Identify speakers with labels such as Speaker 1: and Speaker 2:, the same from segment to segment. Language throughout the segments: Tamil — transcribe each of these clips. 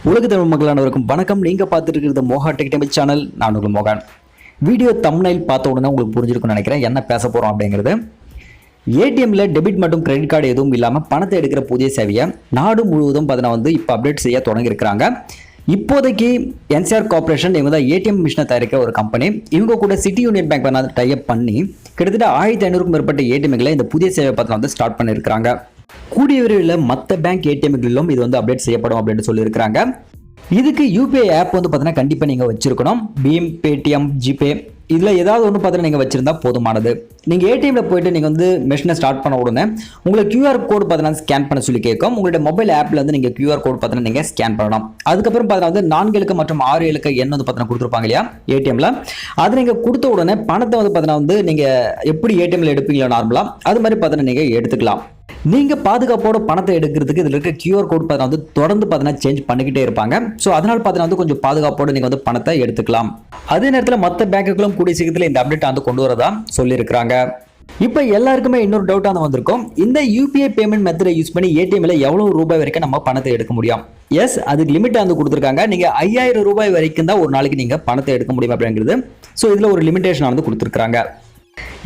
Speaker 1: உலக தமிழ் மக்கள் அனைவருக்கும் வணக்கம். நீங்க பார்த்துட்டு இருக்கிறது மோகா டெக் தமிழ் சேனல். நான் உங்கள் மோகன். வீடியோ தம்ப்நெயில் பார்த்த உடனே உங்களுக்கு புரிஞ்சிருக்கும்னு நினைக்கிறேன் என்ன பேச போறோம் அப்படிங்கிறது. ஏடிஎம்ல டெபிட் மற்றும் கிரெடிட் கார்டு எதுவும் இல்லாமல் பணத்தை எடுக்கிற புதிய சேவையை நாடு முழுவதும் இப்போ அப்டேட் செய்ய தொடங்கி இருக்கிறாங்க. இப்போதைக்கு என்சிஆர் கார்பரேஷன் இவங்க தான் ஏடிஎம் மிஷினை தயாரிக்கிற ஒரு கம்பெனி. இவங்க கூட சிட்டி யூனியன் பேங்க் டைப் பண்ணி கிட்டத்தட்ட 1500க்கும் மேற்பட்ட ஏடிஎம்களை இந்த புதிய சேவை ஸ்டார்ட் பண்ணியிருக்காங்க. கூடிய விரைவில் மற்ற பேங்க் ஏடிஎம்களிலும் இது அப்டேட் செய்யப்படும் அப்படின்னு சொல்லியிருக்காங்க. இதுக்கு யூபிஐ ஆப் கண்டிப்பாக நீங்கள் வச்சிருக்கணும். பீம், பேடிஎம், ஜிபே இதில் ஏதாவது ஒன்று நீங்கள் வச்சிருந்தா போதுமானது. நீங்கள் ஏடிஎம்ல போயிட்டு நீங்கள் மெஷினை ஸ்டார்ட் பண்ண உடனே உங்களை கியூஆர் கோடு ஸ்கேன் பண்ண சொல்லி கேட்கும். உங்களுடைய மொபைல் ஆப்ல நீங்கள் கியூஆர் கோடு நீங்கள் ஸ்கேன் பண்ணணும். அதுக்கப்புறம் 4 இலக்க மற்றும் 6 இலக்க எண் கொடுத்துருப்பாங்க இல்லையா ஏடிஎம்ல. அதை நீங்கள் கொடுத்த உடனே பணத்தை நீங்கள் எப்படி ஏடிஎம்ல எடுப்பீங்களா நார்மலா அது மாதிரி நீங்கள் எடுத்துக்கலாம். நீங்க பாதுகாப்போட பணத்தை எடுக்கிறதுக்கு இதுல இருக்க கியூஆர் கோட் தொடர்ந்து சேஞ்ச் பண்ணிக்கிட்டே இருப்பாங்க. ஸோ அதனால கொஞ்சம் பாதுகாப்போட நீங்க பணத்தை எடுத்துக்கலாம். அதே நேரத்தில் மற்ற பேங்குகளும் கூடிய சீக்கிரத்தில் இந்த அப்டேட் கொண்டு வரதா சொல்லியிருக்கிறாங்க. இப்போ எல்லாருக்குமே இன்னொரு டவுட் வந்திருக்கும். இந்த யூபிஐ பேமெண்ட் மெத்தடை யூஸ் பண்ணி ஏடிஎம்ல எவ்வளவு ரூபாய் வரைக்கும் நம்ம பணத்தை எடுக்க முடியும்? எஸ், அதுக்கு லிமிட் கொடுத்துருக்காங்க. நீங்க 5000 ரூபாய் வரைக்கும் தான் ஒரு நாளைக்கு நீங்க பணத்தை எடுக்க முடியும் அப்படிங்கிறது. ஸோ இதுல ஒரு லிமிடேஷன் கொடுத்துருக்காங்க.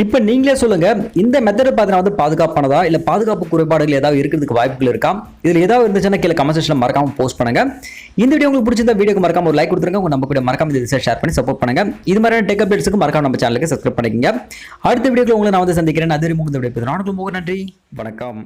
Speaker 1: இப்ப நீங்களே சொல்லுங்க, இந்த மெத்தட் பாதுகாப்பானதா இல்ல பாதுகாப்பு குறைபாடுகள் ஏதாவது இருக்கிறதுக்கு வாய்ப்புகள் இருக்கா? இதுல ஏதாவது இருந்துச்சுன்னா கீழே கமெண்ட் செக்ஷன்ல மறக்காம போஸ்ட் பண்ணுங்க. இந்த வீடியோ உங்களுக்கு பிடிச்சிருந்தா வீடியோக்கு மறக்காம ஒரு லைக் கொடுத்துருங்க. உங்க நம்ம கூட மறக்காம இந்த ஷேர் பண்ணி சப்போர்ட் பண்ணுங்க. இது மாதிரியான டெக் அப்டேட்ஸ்க்கு மறக்காம நம்ம சேனலுக்கு சப்ஸ்கிரைப் பண்ணிக்கங்க. அடுத்த வீடியோல உங்களை நான் சந்திக்கிறேன். அது உங்களுக்கு நன்றி, வணக்கம்.